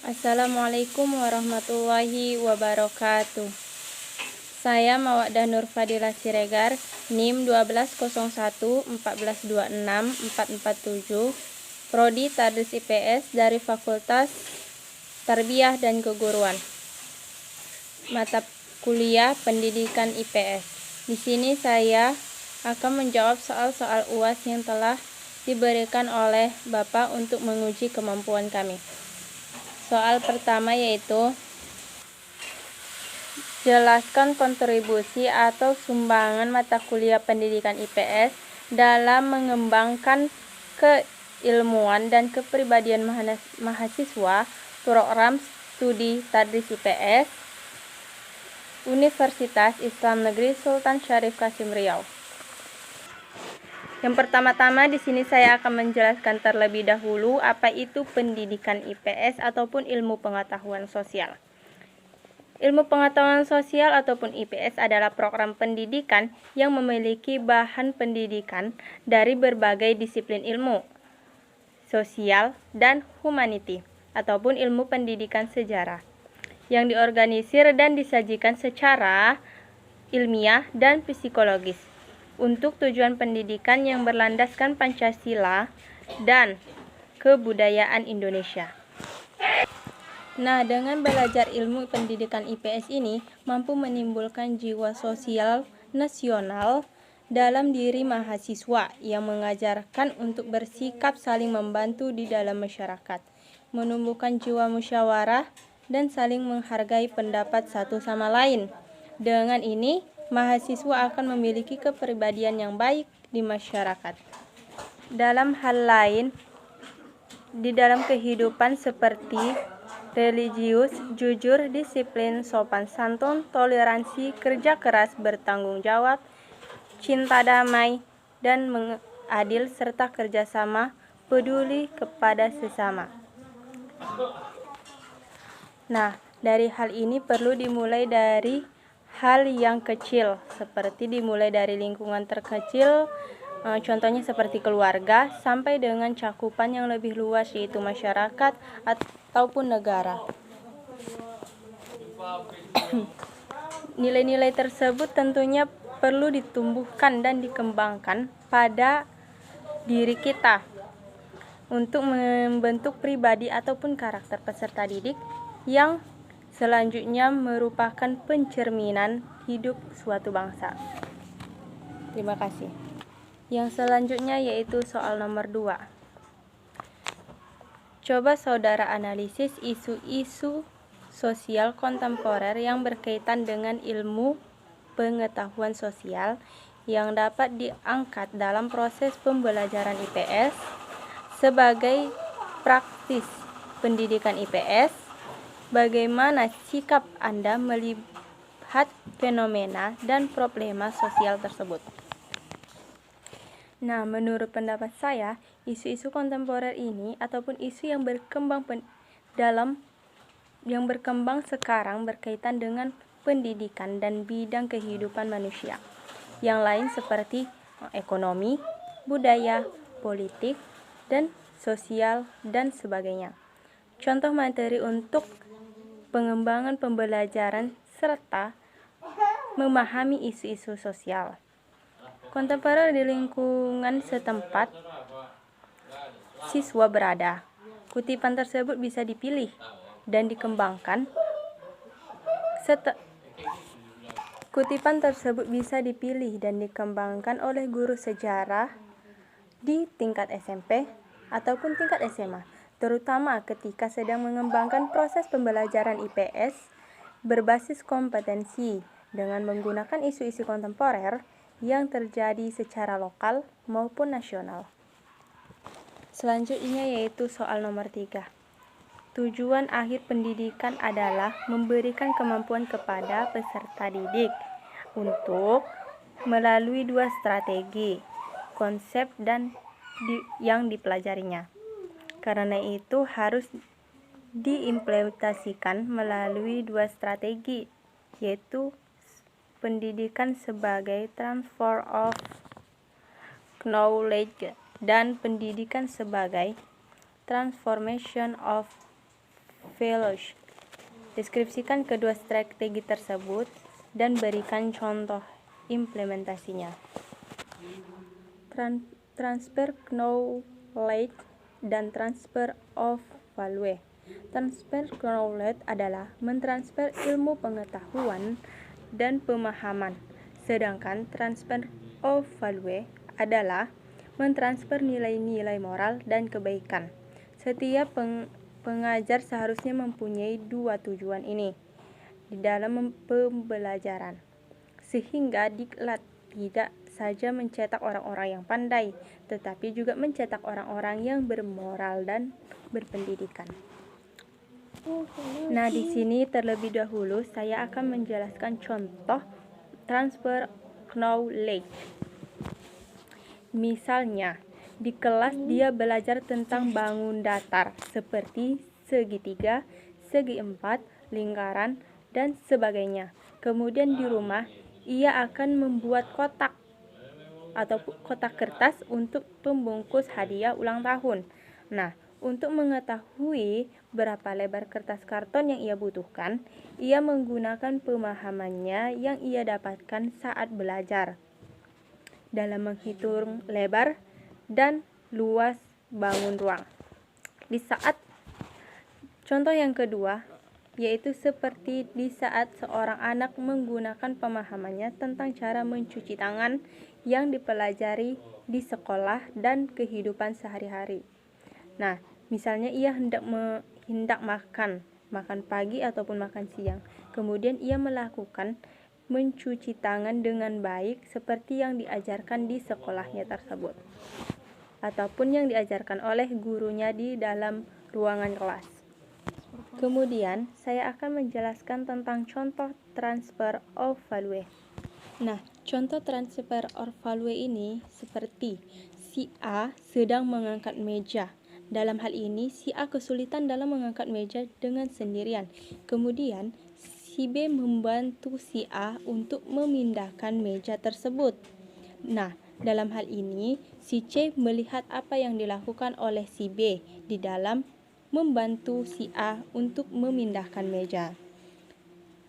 Assalamualaikum warahmatullahi wabarakatuh. Saya Mawaddah Nur Fadilah Siregar, NIM 120114264447, Prodi Tadris IPS dari Fakultas Tarbiyah dan Keguruan. Mata kuliah Pendidikan IPS. Di sini saya akan menjawab soal-soal UAS yang telah diberikan oleh Bapak untuk menguji kemampuan kami. Soal pertama yaitu jelaskan kontribusi atau sumbangan mata kuliah pendidikan IPS dalam mengembangkan keilmuan dan kepribadian mahasiswa program studi Tadris IPS Universitas Islam Negeri Sultan Syarif Qasim Riau. Yang pertama-tama di sini saya akan menjelaskan terlebih dahulu apa itu pendidikan IPS ataupun ilmu pengetahuan sosial. Ilmu pengetahuan sosial ataupun IPS adalah program pendidikan yang memiliki bahan pendidikan dari berbagai disiplin ilmu, sosial, dan humaniti, ataupun ilmu pendidikan sejarah, yang diorganisir dan disajikan secara ilmiah dan psikologis untuk tujuan pendidikan yang berlandaskan Pancasila dan kebudayaan Indonesia. Nah, dengan belajar ilmu pendidikan IPS ini mampu menimbulkan jiwa sosial nasional dalam diri mahasiswa yang mengajarkan untuk bersikap saling membantu di dalam masyarakat, menumbuhkan jiwa musyawarah dan saling menghargai pendapat satu sama lain. Dengan ini, mahasiswa akan memiliki kepribadian yang baik di masyarakat. Dalam hal lain, di dalam kehidupan seperti religius, jujur, disiplin, sopan santun, toleransi, kerja keras, bertanggung jawab, cinta damai, dan adil, serta kerjasama, peduli kepada sesama. Nah, dari hal ini perlu dimulai dari hal yang kecil, seperti dimulai dari lingkungan terkecil, contohnya seperti keluarga, sampai dengan cakupan yang lebih luas yaitu masyarakat ataupun negara. Nilai-nilai tersebut tentunya perlu ditumbuhkan dan dikembangkan pada diri kita untuk membentuk pribadi ataupun karakter peserta didik yang selanjutnya merupakan pencerminan hidup suatu bangsa. Terima kasih. Yang selanjutnya yaitu soal nomor 2. Coba saudara analisis isu-isu sosial kontemporer yang berkaitan dengan ilmu pengetahuan sosial yang dapat diangkat dalam proses pembelajaran IPS sebagai praktis pendidikan IPS. Bagaimana sikap Anda melihat fenomena dan problema sosial tersebut? Nah, menurut pendapat saya, isu-isu kontemporer ini ataupun isu yang berkembang sekarang berkaitan dengan pendidikan dan bidang kehidupan manusia. Yang lain seperti ekonomi, budaya, politik, dan sosial, dan sebagainya. Contoh materi untuk pengembangan pembelajaran serta memahami isu-isu sosial kontemporer di lingkungan setempat siswa berada. Kutipan tersebut bisa dipilih dan dikembangkan oleh guru sejarah di tingkat SMP ataupun tingkat SMA, terutama ketika sedang mengembangkan proses pembelajaran IPS berbasis kompetensi dengan menggunakan isu-isu kontemporer yang terjadi secara lokal maupun nasional. Selanjutnya yaitu soal nomor 3. Tujuan akhir pendidikan adalah memberikan kemampuan kepada peserta didik untuk melalui 2 strategi, konsep dan yang dipelajarinya. Karena itu harus diimplementasikan melalui 2 strategi, yaitu pendidikan sebagai transfer of knowledge dan pendidikan sebagai transformation of evaluation. Deskripsikan kedua strategi tersebut dan berikan contoh implementasinya. Transfer knowledge dan transfer of value. Transfer knowledge adalah mentransfer ilmu pengetahuan dan pemahaman, sedangkan transfer of value adalah mentransfer nilai-nilai moral dan kebaikan. Setiap pengajar seharusnya mempunyai dua tujuan ini di dalam pembelajaran, sehingga diklat tidak saja mencetak orang-orang yang pandai, tetapi juga mencetak orang-orang yang bermoral dan berpendidikan. Nah, di sini terlebih dahulu saya akan menjelaskan contoh transfer knowledge. Misalnya, di kelas dia belajar tentang bangun datar seperti segitiga, segi empat, lingkaran, dan sebagainya. Kemudian di rumah, ia akan membuat kotak atau kotak kertas untuk pembungkus hadiah ulang tahun. Nah, untuk mengetahui berapa lebar kertas karton yang ia butuhkan, ia menggunakan pemahamannya yang ia dapatkan saat belajar dalam menghitung lebar dan luas bangun ruang. Di saat contoh yang kedua, yaitu seperti di saat seorang anak menggunakan pemahamannya tentang cara mencuci tangan yang dipelajari di sekolah dan kehidupan sehari-hari. Nah, misalnya ia hendak makan pagi ataupun makan siang. Kemudian ia melakukan mencuci tangan dengan baik seperti yang diajarkan di sekolahnya tersebut, ataupun yang diajarkan oleh gurunya di dalam ruangan kelas. Kemudian, saya akan menjelaskan tentang contoh transfer of value. Nah, contoh transfer of value ini seperti si A sedang mengangkat meja. Dalam hal ini, si A kesulitan dalam mengangkat meja dengan sendirian. Kemudian, si B membantu si A untuk memindahkan meja tersebut. Nah, dalam hal ini, si C melihat apa yang dilakukan oleh si B di dalam membantu si A untuk memindahkan meja.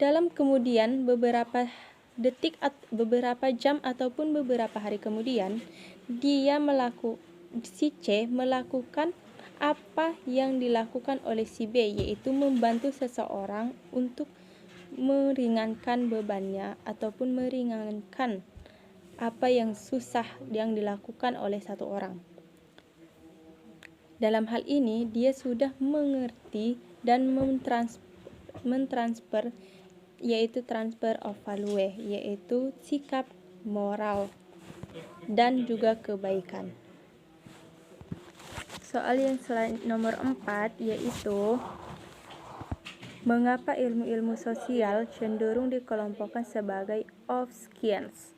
Dalam kemudian beberapa jam ataupun beberapa hari kemudian, si C melakukan apa yang dilakukan oleh si B, yaitu membantu seseorang untuk meringankan bebannya ataupun meringankan apa yang susah yang dilakukan oleh satu orang. Dalam hal ini, dia sudah mengerti dan mentransfer, yaitu transfer of value, yaitu sikap moral dan juga kebaikan. Soal yang nomor 4 yaitu mengapa ilmu-ilmu sosial cenderung dikelompokkan sebagai of science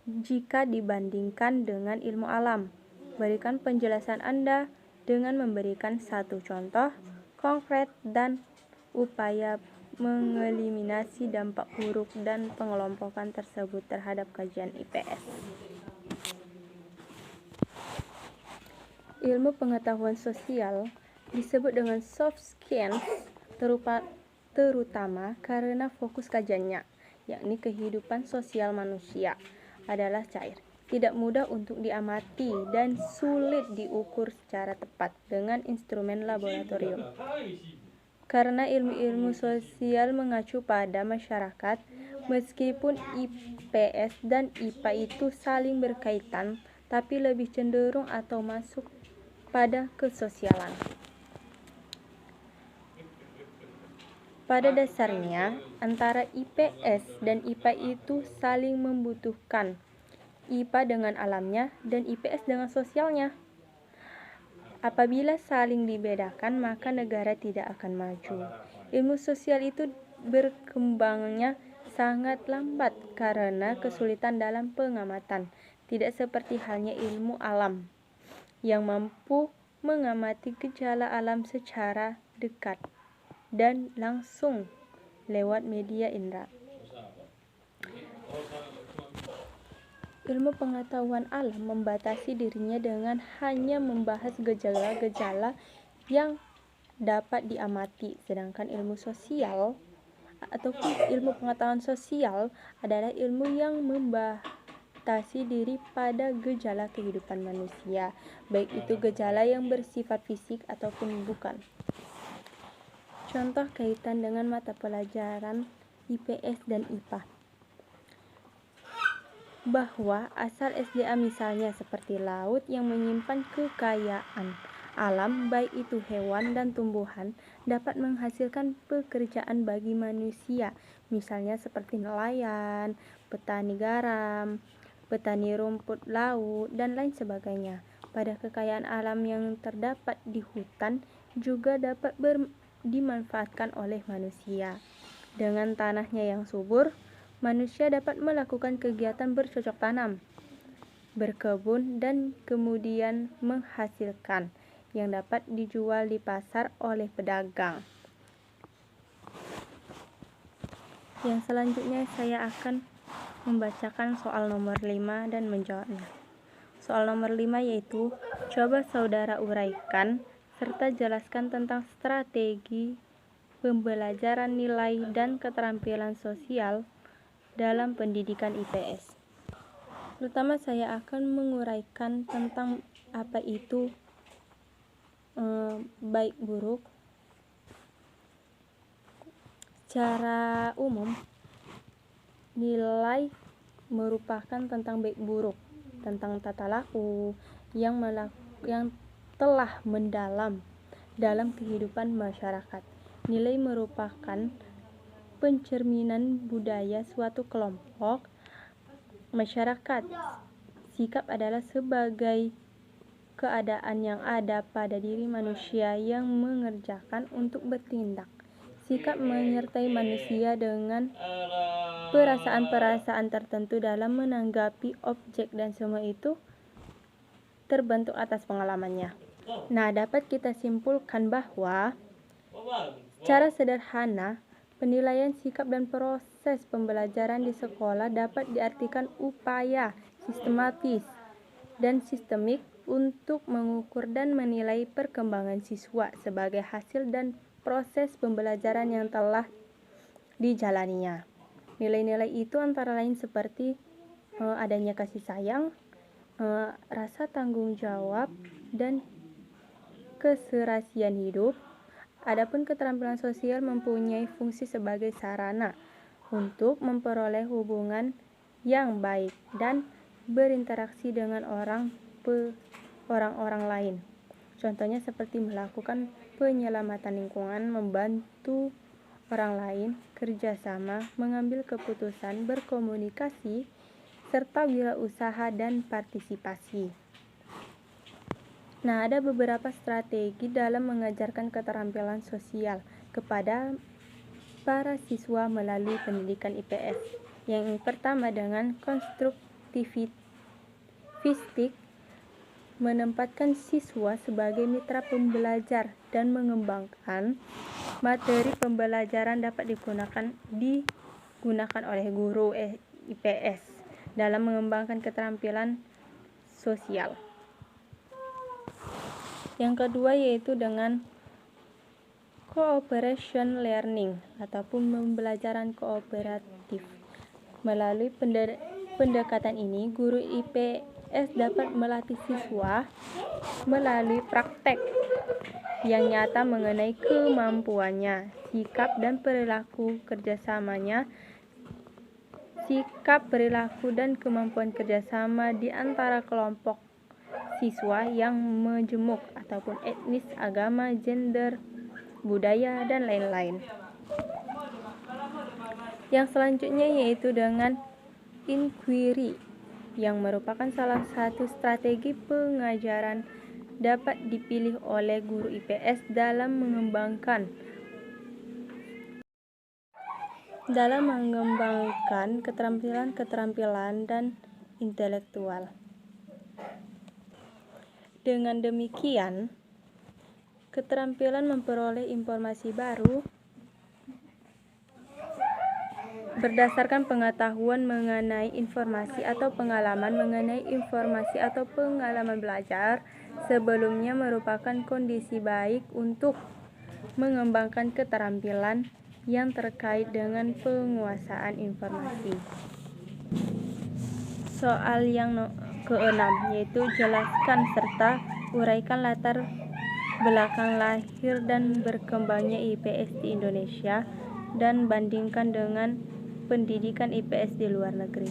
jika dibandingkan dengan ilmu alam. Berikan penjelasan Anda dengan memberikan satu contoh konkret dan upaya mengeliminasi dampak buruk dan pengelompokan tersebut terhadap kajian IPS. Ilmu pengetahuan sosial disebut dengan soft science terutama karena fokus kajiannya, yakni kehidupan sosial manusia, adalah cair, tidak mudah untuk diamati, dan sulit diukur secara tepat dengan instrumen laboratorium. Karena ilmu-ilmu sosial mengacu pada masyarakat, meskipun IPS dan IPA itu saling berkaitan, tapi lebih cenderung atau masuk pada kesosialan. Pada dasarnya, antara IPS dan IPA itu saling membutuhkan, IPA dengan alamnya dan IPS dengan sosialnya. Apabila saling dibedakan, maka negara tidak akan maju. Ilmu sosial itu berkembangnya sangat lambat karena kesulitan dalam pengamatan, tidak seperti halnya ilmu alam yang mampu mengamati gejala alam secara dekat dan langsung lewat media indera. Ilmu pengetahuan alam membatasi dirinya dengan hanya membahas gejala-gejala yang dapat diamati, sedangkan ilmu sosial ataupun ilmu pengetahuan sosial adalah ilmu yang membatasi diri pada gejala kehidupan manusia, baik itu gejala yang bersifat fisik ataupun bukan. Contoh kaitan dengan mata pelajaran IPS dan IPA, bahwa asal SDA misalnya seperti laut yang menyimpan kekayaan alam baik itu hewan dan tumbuhan dapat menghasilkan pekerjaan bagi manusia, misalnya seperti nelayan, petani garam, petani rumput laut, dan lain sebagainya. Pada kekayaan alam yang terdapat di hutan juga dapat dimanfaatkan oleh manusia. Dengan tanahnya yang subur, manusia dapat melakukan kegiatan bercocok tanam, berkebun, dan kemudian menghasilkan yang dapat dijual di pasar oleh pedagang. Yang selanjutnya saya akan membacakan soal nomor 5 dan menjawabnya. Soal nomor 5 yaitu, coba saudara uraikan serta jelaskan tentang strategi pembelajaran nilai dan keterampilan sosial dalam pendidikan IPS. Pertama saya akan menguraikan tentang apa itu baik buruk. Secara umum, nilai merupakan tentang baik buruk, tentang tata laku yang telah mendalam dalam kehidupan masyarakat. Nilai merupakan pencerminan budaya suatu kelompok masyarakat. Sikap adalah sebagai keadaan yang ada pada diri manusia yang mengerjakan untuk bertindak. Sikap menyertai manusia dengan perasaan-perasaan tertentu dalam menanggapi objek, dan semua itu terbentuk atas pengalamannya. Nah, dapat kita simpulkan bahwa secara sederhana penilaian sikap dan proses pembelajaran di sekolah dapat diartikan upaya sistematis dan sistemik untuk mengukur dan menilai perkembangan siswa sebagai hasil dan proses pembelajaran yang telah dijalaninya. Nilai-nilai itu antara lain seperti adanya kasih sayang, rasa tanggung jawab, dan keserasian hidup. Adapun keterampilan sosial mempunyai fungsi sebagai sarana untuk memperoleh hubungan yang baik dan berinteraksi dengan orang-orang lain. Contohnya seperti melakukan penyelamatan lingkungan, membantu orang lain, kerjasama, mengambil keputusan, berkomunikasi, serta wirausaha dan partisipasi. Nah, ada beberapa strategi dalam mengajarkan keterampilan sosial kepada para siswa melalui pendidikan IPS. Yang pertama dengan konstruktivistik, menempatkan siswa sebagai mitra pembelajar dan mengembangkan materi pembelajaran dapat digunakan oleh guru IPS dalam mengembangkan keterampilan sosial. Yang kedua yaitu dengan cooperation learning ataupun pembelajaran kooperatif. Melalui pendekatan ini, guru IPS dapat melatih siswa melalui praktek yang nyata mengenai kemampuannya, sikap dan perilaku kerjasamanya, sikap, perilaku, dan kemampuan kerjasama di antara kelompok siswa yang majemuk ataupun etnis, agama, gender, budaya, dan lain-lain. Yang selanjutnya yaitu dengan inquiry, yang merupakan salah satu strategi pengajaran dapat dipilih oleh guru IPS dalam mengembangkan keterampilan dan intelektual. Dengan demikian, keterampilan memperoleh informasi baru berdasarkan pengetahuan mengenai informasi atau pengalaman mengenai informasi atau pengalaman belajar sebelumnya merupakan kondisi baik untuk mengembangkan keterampilan yang terkait dengan penguasaan informasi. Soal yang keenam, yaitu jelaskan serta uraikan latar belakang lahir dan berkembangnya IPS di Indonesia dan bandingkan dengan pendidikan IPS di luar negeri.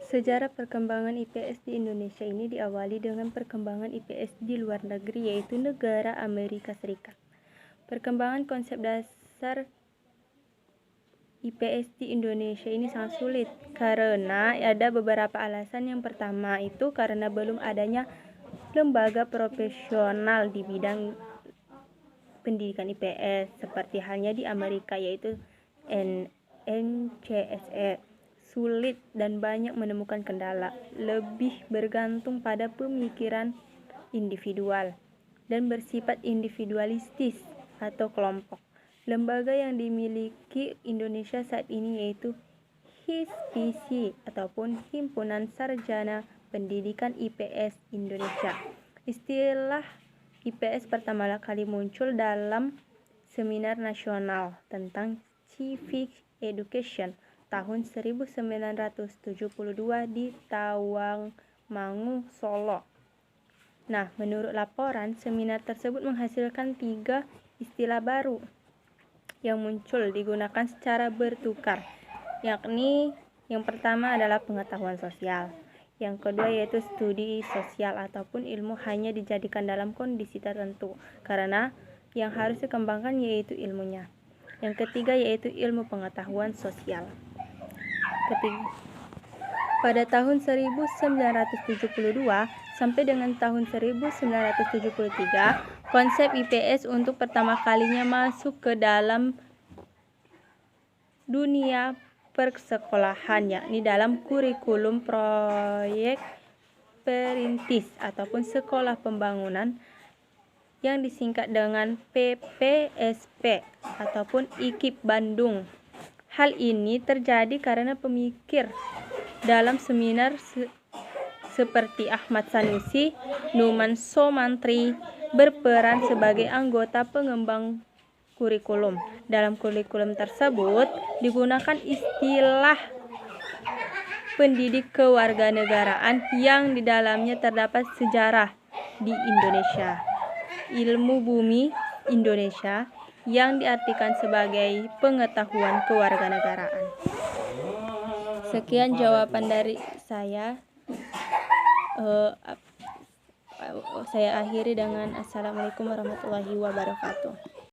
Sejarah perkembangan IPS di Indonesia ini diawali dengan perkembangan IPS di luar negeri, yaitu negara Amerika Serikat. Perkembangan konsep dasar IPS di Indonesia ini sangat sulit karena ada beberapa alasan. Yang pertama itu karena belum adanya lembaga profesional di bidang pendidikan IPS seperti halnya di Amerika, yaitu NCSE. Sulit dan banyak menemukan kendala, lebih bergantung pada pemikiran individual dan bersifat individualistis atau kelompok. Lembaga yang dimiliki Indonesia saat ini yaitu HISPC ataupun Himpunan Sarjana Pendidikan IPS Indonesia. Istilah IPS pertama kali muncul dalam Seminar Nasional tentang Civic Education tahun 1972 di Tawangmangu, Solo. Nah, menurut laporan, seminar tersebut menghasilkan 3 istilah baru yang muncul digunakan secara bertukar, yakni yang pertama adalah pengetahuan sosial, yang kedua yaitu studi sosial ataupun ilmu hanya dijadikan dalam kondisi tertentu karena yang harus dikembangkan yaitu ilmunya. Yang ketiga yaitu ilmu pengetahuan sosial. Pada tahun 1972 sampai dengan tahun 1973, konsep IPS untuk pertama kalinya masuk ke dalam dunia persekolahan, yakni dalam kurikulum proyek perintis ataupun sekolah pembangunan yang disingkat dengan PPSP ataupun IKIP Bandung. Hal ini terjadi karena pemikir dalam seminar seperti Ahmad Sanusi, Numan Somantri berperan sebagai anggota pengembang kurikulum. Dalam kurikulum tersebut digunakan istilah pendidik kewarganegaraan yang di dalamnya terdapat sejarah di Indonesia, ilmu bumi Indonesia yang diartikan sebagai pengetahuan kewarganegaraan. Sekian jawaban dari saya. Saya akhiri dengan Assalamualaikum warahmatullahi wabarakatuh.